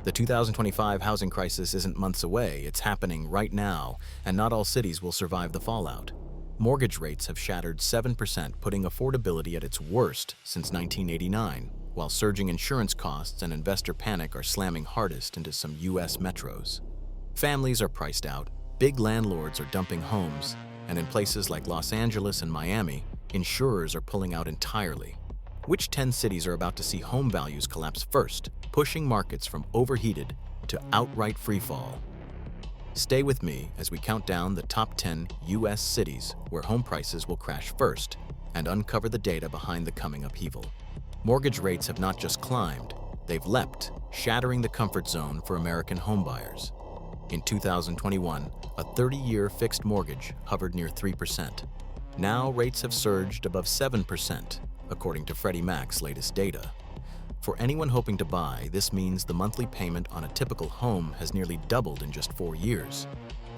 The 2025 housing crisis isn't months away, it's happening right now, and not all cities will survive the fallout. Mortgage rates have shattered 7%, putting affordability at its worst since 1989, while surging insurance costs and investor panic are slamming hardest into some U.S. metros. Families are priced out, big landlords are dumping homes, and in places like Los Angeles and Miami, insurers are pulling out entirely. Which 10 cities are about to see home values collapse first, pushing markets from overheated to outright freefall? Stay with me as we count down the top 10 U.S. cities where home prices will crash first and uncover the data behind the coming upheaval. Mortgage rates have not just climbed, they've leapt, shattering the comfort zone for American homebuyers. In 2021, a 30-year fixed mortgage hovered near 3%. Now rates have surged above 7%, according to Freddie Mac's latest data. For anyone hoping to buy, this means the monthly payment on a typical home has nearly doubled in just 4 years.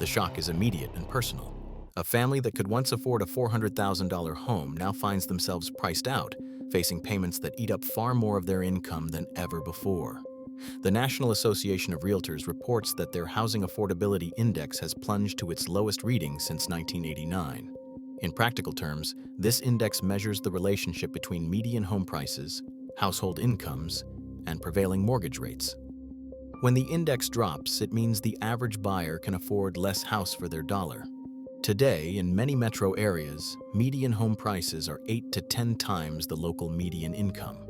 The shock is immediate and personal. A family that could once afford a $400,000 home now finds themselves priced out, facing payments that eat up far more of their income than ever before. The National Association of Realtors reports that their Housing Affordability Index has plunged to its lowest reading since 1989. In practical terms, this index measures the relationship between median home prices, household incomes, and prevailing mortgage rates. When the index drops, it means the average buyer can afford less house for their dollar. Today, in many metro areas, median home prices are 8 to 10 times the local median income,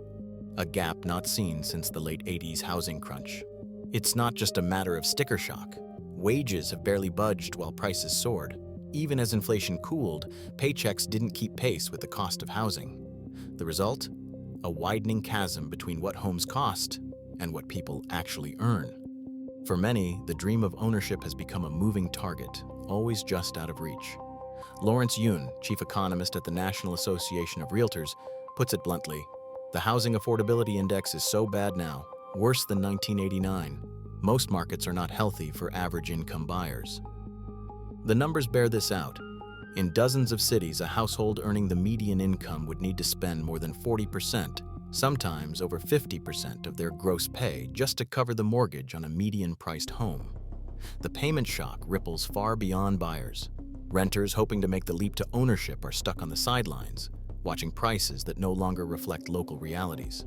a gap not seen since the late 80s housing crunch. It's not just a matter of sticker shock. Wages have barely budged while prices soared. Even as inflation cooled, paychecks didn't keep pace with the cost of housing. The result? A widening chasm between what homes cost and what people actually earn. For many, the dream of ownership has become a moving target, always just out of reach. Lawrence Yun, chief economist at the National Association of Realtors, puts it bluntly, the Housing Affordability Index is so bad now, worse than 1989. Most markets are not healthy for average income buyers. The numbers bear this out. In dozens of cities, a household earning the median income would need to spend more than 40%, sometimes over 50% of their gross pay just to cover the mortgage on a median-priced home. The payment shock ripples far beyond buyers. Renters hoping to make the leap to ownership are stuck on the sidelines, watching prices that no longer reflect local realities.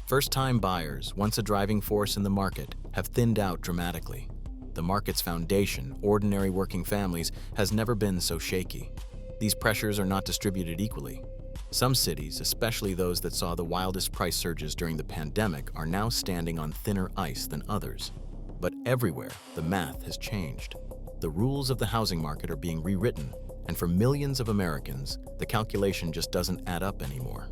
First-time buyers, once a driving force in the market, have thinned out dramatically. The market's foundation, ordinary working families, has never been so shaky. These pressures are not distributed equally. Some cities, especially those that saw the wildest price surges during the pandemic, are now standing on thinner ice than others. But everywhere, the math has changed. The rules of the housing market are being rewritten, and for millions of Americans, the calculation just doesn't add up anymore.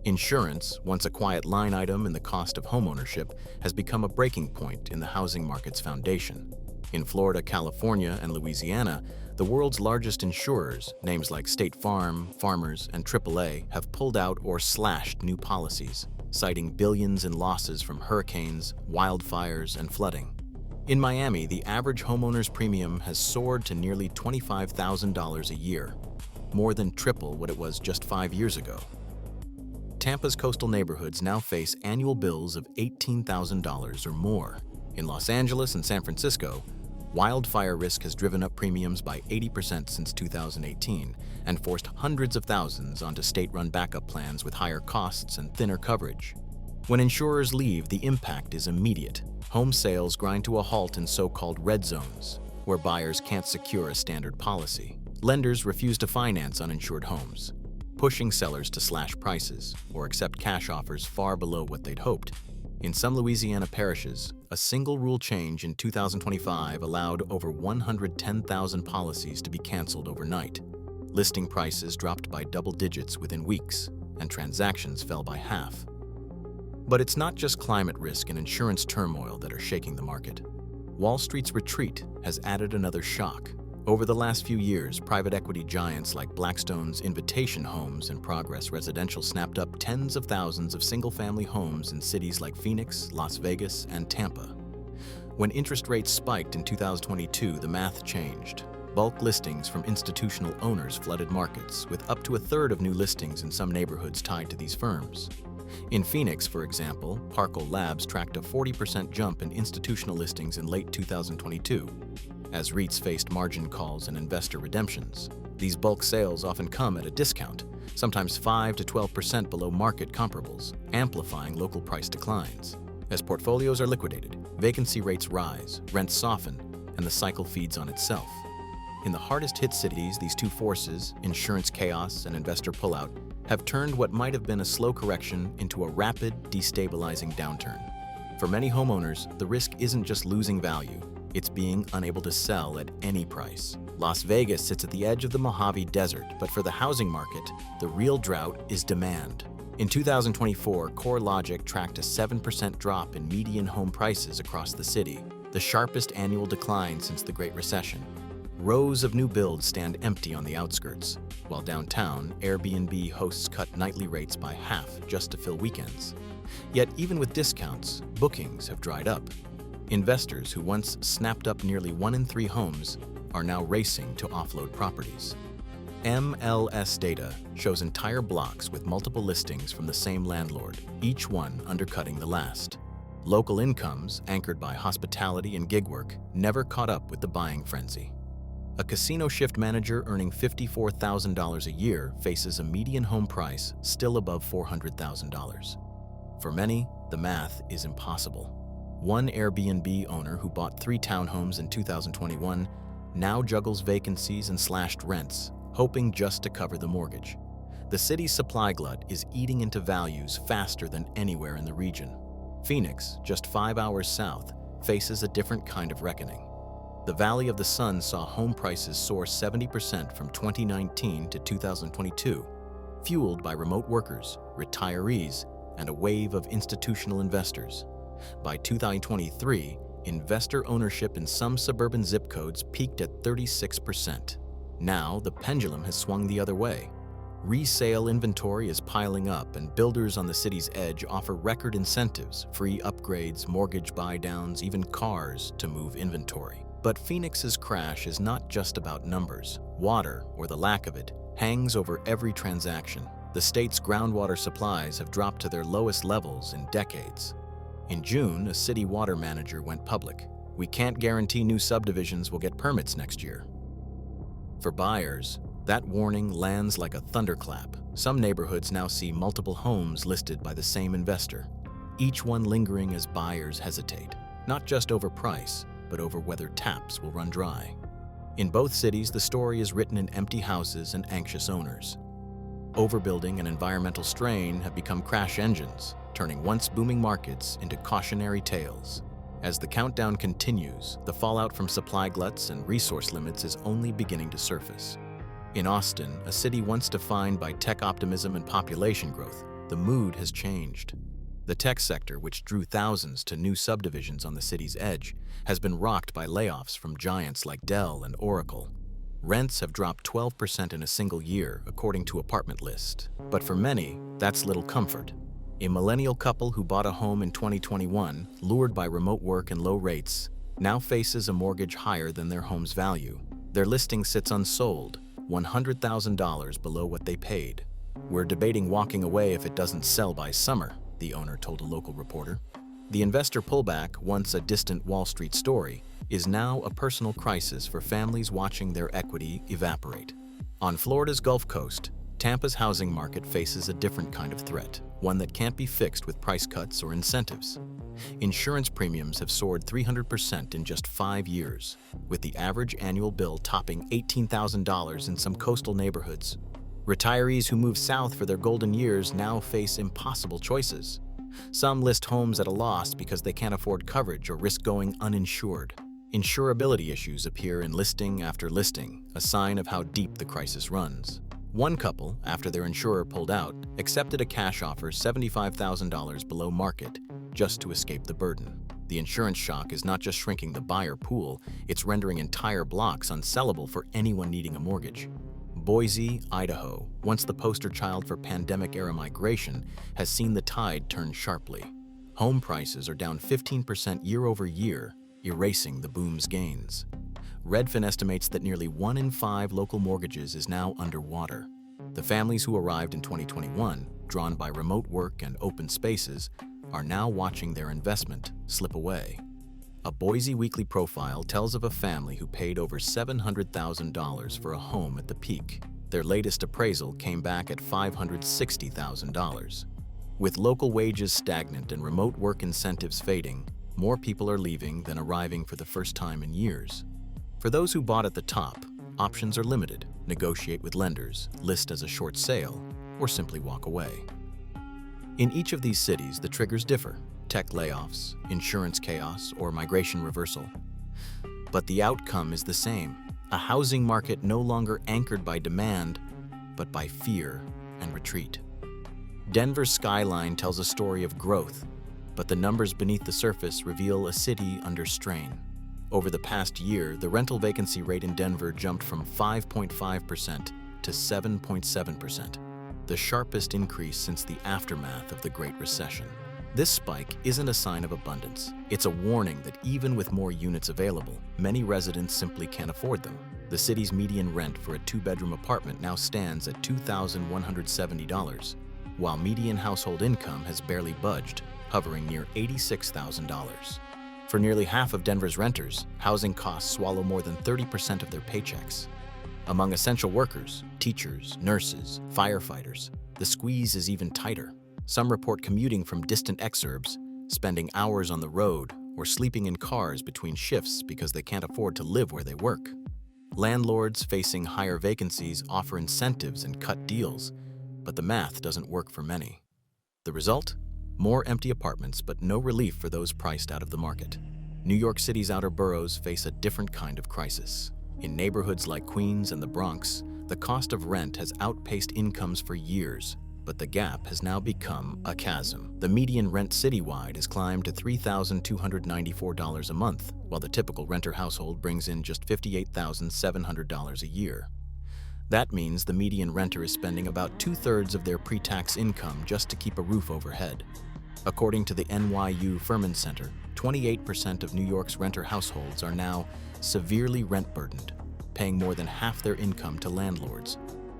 Insurance, once a quiet line item in the cost of homeownership, has become a breaking point in the housing market's foundation. In Florida, California, and Louisiana, the world's largest insurers, names like State Farm, Farmers, and AAA, have pulled out or slashed new policies, citing billions in losses from hurricanes, wildfires, and flooding. In Miami, the average homeowner's premium has soared to nearly $25,000 a year, more than triple what it was just 5 years ago. Tampa's coastal neighborhoods now face annual bills of $18,000 or more. In Los Angeles and San Francisco, wildfire risk has driven up premiums by 80% since 2018 and forced hundreds of thousands onto state-run backup plans with higher costs and thinner coverage. When insurers leave, the impact is immediate. Home sales grind to a halt in so-called red zones, where buyers can't secure a standard policy. Lenders refuse to finance uninsured homes, pushing sellers to slash prices or accept cash offers far below what they'd hoped. In some Louisiana parishes, a single rule change in 2025 allowed over 110,000 policies to be canceled overnight. Listing prices dropped by double digits within weeks, and transactions fell by half. But it's not just climate risk and insurance turmoil that are shaking the market. Wall Street's retreat has added another shock. Over the last few years, private equity giants like Blackstone's Invitation Homes and Progress Residential snapped up tens of thousands of single-family homes in cities like Phoenix, Las Vegas, and Tampa. When interest rates spiked in 2022, the math changed. Bulk listings from institutional owners flooded markets, with up to a third of new listings in some neighborhoods tied to these firms. In Phoenix, for example, Parkle Labs tracked a 40% jump in institutional listings in late 2022. As REITs faced margin calls and investor redemptions, these bulk sales often come at a discount, sometimes 5 to 12% below market comparables, amplifying local price declines. As portfolios are liquidated, vacancy rates rise, rents soften, and the cycle feeds on itself. In the hardest-hit cities, these two forces, insurance chaos and investor pullout, have turned what might have been a slow correction into a rapid, destabilizing downturn. For many homeowners, the risk isn't just losing value, it's being unable to sell at any price. Las Vegas sits at the edge of the Mojave Desert, but for the housing market, the real drought is demand. In 2024, CoreLogic tracked a 7% drop in median home prices across the city, the sharpest annual decline since the Great Recession. Rows of new builds stand empty on the outskirts, while downtown, Airbnb hosts cut nightly rates by half just to fill weekends. Yet even with discounts, bookings have dried up. Investors who once snapped up nearly 1 in 3 homes are now racing to offload properties. MLS data shows entire blocks with multiple listings from the same landlord, each one undercutting the last. Local incomes, anchored by hospitality and gig work, never caught up with the buying frenzy. A casino shift manager earning $54,000 a year faces a median home price still above $400,000. For many, the math is impossible. One Airbnb owner who bought 3 townhomes in 2021 now juggles vacancies and slashed rents, hoping just to cover the mortgage. The city's supply glut is eating into values faster than anywhere in the region. Phoenix, just 5 hours south, faces a different kind of reckoning. The Valley of the Sun saw home prices soar 70% from 2019 to 2022, fueled by remote workers, retirees, and a wave of institutional investors. By 2023, investor ownership in some suburban zip codes peaked at 36%. Now, the pendulum has swung the other way. Resale inventory is piling up, and builders on the city's edge offer record incentives, free upgrades, mortgage buy-downs, even cars to move inventory. But Phoenix's crash is not just about numbers. Water, or the lack of it, hangs over every transaction. The state's groundwater supplies have dropped to their lowest levels in decades. In June, a city water manager went public. "We can't guarantee new subdivisions will get permits next year." For buyers, that warning lands like a thunderclap. Some neighborhoods now see multiple homes listed by the same investor, each one lingering as buyers hesitate, not just over price, but over whether taps will run dry. In both cities, the story is written in empty houses and anxious owners. Overbuilding and environmental strain have become crash engines, turning once booming markets into cautionary tales. As the countdown continues, the fallout from supply gluts and resource limits is only beginning to surface. In Austin, a city once defined by tech optimism and population growth, the mood has changed. The tech sector, which drew thousands to new subdivisions on the city's edge, has been rocked by layoffs from giants like Dell and Oracle. Rents have dropped 12% in a single year, according to Apartment List. But for many, that's little comfort. A millennial couple who bought a home in 2021, lured by remote work and low rates, now faces a mortgage higher than their home's value. Their listing sits unsold, $100,000 below what they paid. "We're debating walking away if it doesn't sell by summer," the owner told a local reporter. The investor pullback, once a distant Wall Street story, is now a personal crisis for families watching their equity evaporate. On Florida's Gulf Coast, Tampa's housing market faces a different kind of threat, one that can't be fixed with price cuts or incentives. Insurance premiums have soared 300% in just 5 years, with the average annual bill topping $18,000 in some coastal neighborhoods. Retirees who move south for their golden years now face impossible choices. Some list homes at a loss because they can't afford coverage or risk going uninsured. Insurability issues appear in listing after listing, a sign of how deep the crisis runs. One couple, after their insurer pulled out, accepted a cash offer $75,000 below market just to escape the burden. The insurance shock is not just shrinking the buyer pool, it's rendering entire blocks unsellable for anyone needing a mortgage. Boise, Idaho, once the poster child for pandemic-era migration, has seen the tide turn sharply. Home prices are down 15% year over year, erasing the boom's gains. Redfin estimates that nearly 1 in 5 local mortgages is now underwater. The families who arrived in 2021, drawn by remote work and open spaces, are now watching their investment slip away. A Boise Weekly profile tells of a family who paid over $700,000 for a home at the peak. Their latest appraisal came back at $560,000. With local wages stagnant and remote work incentives fading, more people are leaving than arriving for the first time in years. For those who bought at the top, options are limited. Negotiate with lenders, list as a short sale, or simply walk away. In each of these cities, the triggers differ: tech layoffs, insurance chaos, or migration reversal. But the outcome is the same: a housing market no longer anchored by demand, but by fear and retreat. Denver's skyline tells a story of growth, but the numbers beneath the surface reveal a city under strain. Over the past year, the rental vacancy rate in Denver jumped from 5.5% to 7.7%, the sharpest increase since the aftermath of the Great Recession. This spike isn't a sign of abundance. It's a warning that even with more units available, many residents simply can't afford them. The city's median rent for a two-bedroom apartment now stands at $2,170, while median household income has barely budged, hovering near $86,000. For nearly half of Denver's renters, housing costs swallow more than 30% of their paychecks. Among essential workers, teachers, nurses, firefighters, the squeeze is even tighter. Some report commuting from distant exurbs, spending hours on the road, or sleeping in cars between shifts because they can't afford to live where they work. Landlords facing higher vacancies offer incentives and cut deals, but the math doesn't work for many. The result? More empty apartments, but no relief for those priced out of the market. New York City's outer boroughs face a different kind of crisis. In neighborhoods like Queens and the Bronx, the cost of rent has outpaced incomes for years, but the gap has now become a chasm. The median rent citywide has climbed to $3,294 a month, while the typical renter household brings in just $58,700 a year. That means the median renter is spending about 2/3 of their pre-tax income just to keep a roof overhead. According to the NYU Furman Center, 28% of New York's renter households are now severely rent-burdened, paying more than half their income to landlords.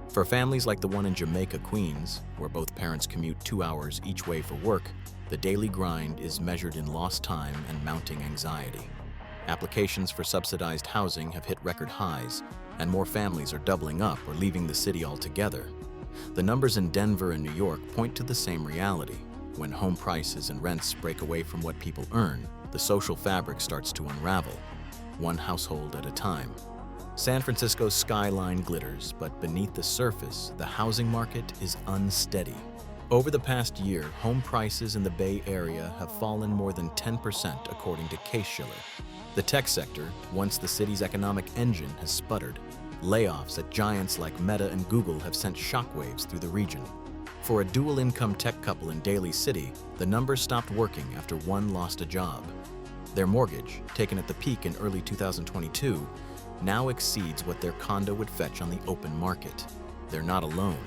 For families like the one in Jamaica, Queens, where both parents commute 2 hours each way for work, the daily grind is measured in lost time and mounting anxiety. Applications for subsidized housing have hit record highs, and more families are doubling up or leaving the city altogether. The numbers in Denver and New York point to the same reality. When home prices and rents break away from what people earn, the social fabric starts to unravel, one household at a time. San Francisco's skyline glitters, but beneath the surface, the housing market is unsteady. Over the past year, home prices in the Bay Area have fallen more than 10%, according to Case-Shiller. The tech sector, once the city's economic engine, has sputtered. Layoffs at giants like Meta and Google have sent shockwaves through the region. For a dual-income tech couple in Daly City, the numbers stopped working after one lost a job. Their mortgage, taken at the peak in early 2022, now exceeds what their condo would fetch on the open market. They're not alone.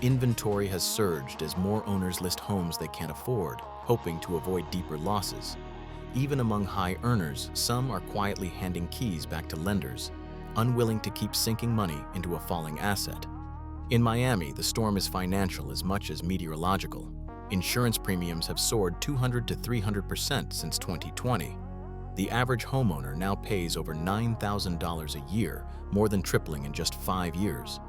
Inventory has surged as more owners list homes they can't afford, hoping to avoid deeper losses. Even among high earners, some are quietly handing keys back to lenders, unwilling to keep sinking money into a falling asset. In Miami, the storm is financial as much as meteorological. Insurance premiums have soared 200 to 300% since 2020. The average homeowner now pays over $9,000 a year, more than tripling in just 5 years.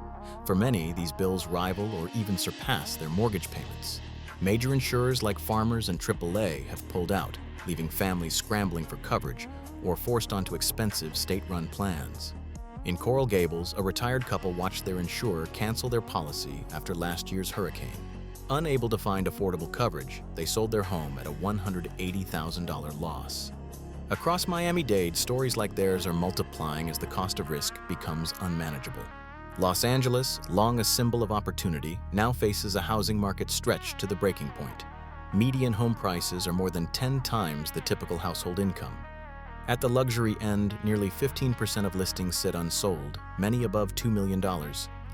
For many, these bills rival or even surpass their mortgage payments. Major insurers like Farmers and AAA have pulled out, leaving families scrambling for coverage or forced onto expensive state-run plans. In Coral Gables, a retired couple watched their insurer cancel their policy after last year's hurricane. Unable to find affordable coverage, they sold their home at a $180,000 loss. Across Miami-Dade, stories like theirs are multiplying as the cost of risk becomes unmanageable. Los Angeles, long a symbol of opportunity, now faces a housing market stretched to the breaking point. Median home prices are more than 10 times the typical household income. At the luxury end, nearly 15% of listings sit unsold, many above $2 million,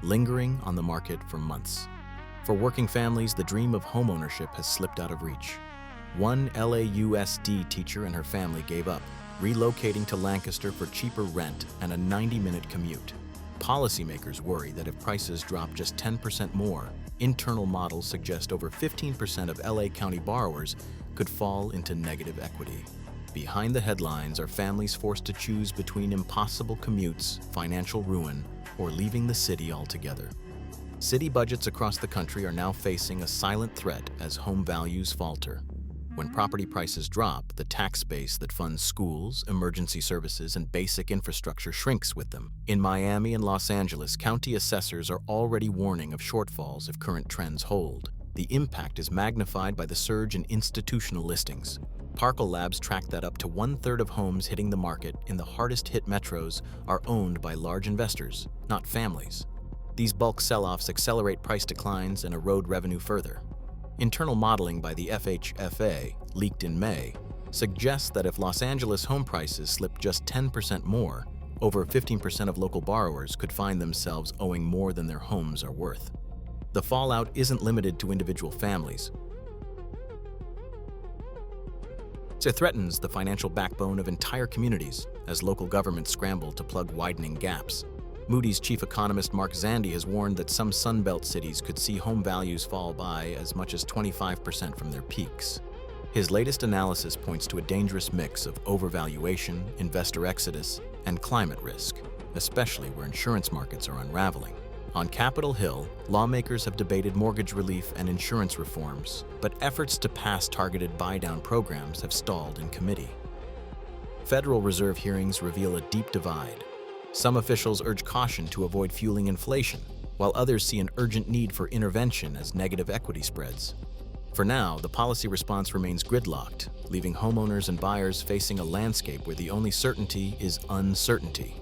lingering on the market for months. For working families, the dream of homeownership has slipped out of reach. One LAUSD teacher and her family gave up, relocating to Lancaster for cheaper rent and a 90-minute commute. Policymakers worry that if prices drop just 10% more, internal models suggest over 15% of LA County borrowers could fall into negative equity. Behind the headlines are families forced to choose between impossible commutes, financial ruin, or leaving the city altogether. City budgets across the country are now facing a silent threat as home values falter. When property prices drop, the tax base that funds schools, emergency services, and basic infrastructure shrinks with them. In Miami and Los Angeles, county assessors are already warning of shortfalls if current trends hold. The impact is magnified by the surge in institutional listings. Parkle Labs tracked that up to 1/3 of homes hitting the market in the hardest-hit metros are owned by large investors, not families. These bulk sell-offs accelerate price declines and erode revenue further. Internal modeling by the FHFA, leaked in May, suggests that if Los Angeles home prices slip just 10% more, over 15% of local borrowers could find themselves owing more than their homes are worth. The fallout isn't limited to individual families. It threatens the financial backbone of entire communities as local governments scramble to plug widening gaps. Moody's chief economist Mark Zandi has warned that some Sunbelt cities could see home values fall by as much as 25% from their peaks. His latest analysis points to a dangerous mix of overvaluation, investor exodus, and climate risk, especially where insurance markets are unraveling. On Capitol Hill, lawmakers have debated mortgage relief and insurance reforms, but efforts to pass targeted buy-down programs have stalled in committee. Federal Reserve hearings reveal a deep divide. Some officials urge caution to avoid fueling inflation, while others see an urgent need for intervention as negative equity spreads. For now, the policy response remains gridlocked, leaving homeowners and buyers facing a landscape where the only certainty is uncertainty.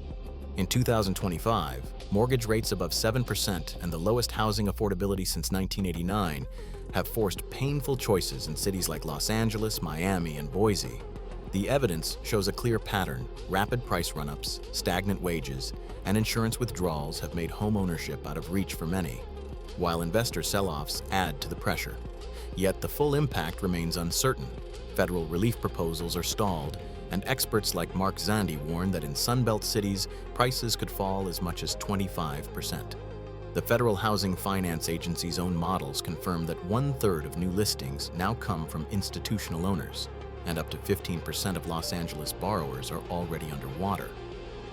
In 2025, mortgage rates above 7% and the lowest housing affordability since 1989 have forced painful choices in cities like Los Angeles, Miami, and Boise. The evidence shows a clear pattern. Rapid price run-ups, stagnant wages, and insurance withdrawals have made home ownership out of reach for many, while investor sell-offs add to the pressure. Yet the full impact remains uncertain. Federal relief proposals are stalled, and experts like Mark Zandi warn that in Sunbelt cities, prices could fall as much as 25%. The Federal Housing Finance Agency's own models confirm that 1/3 of new listings now come from institutional owners, and up to 15% of Los Angeles borrowers are already underwater.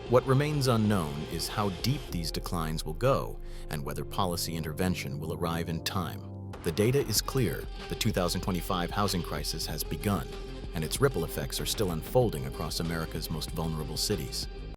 What remains unknown is how deep these declines will go and whether policy intervention will arrive in time. The data is clear. The 2025 housing crisis has begun, and its ripple effects are still unfolding across America's most vulnerable cities.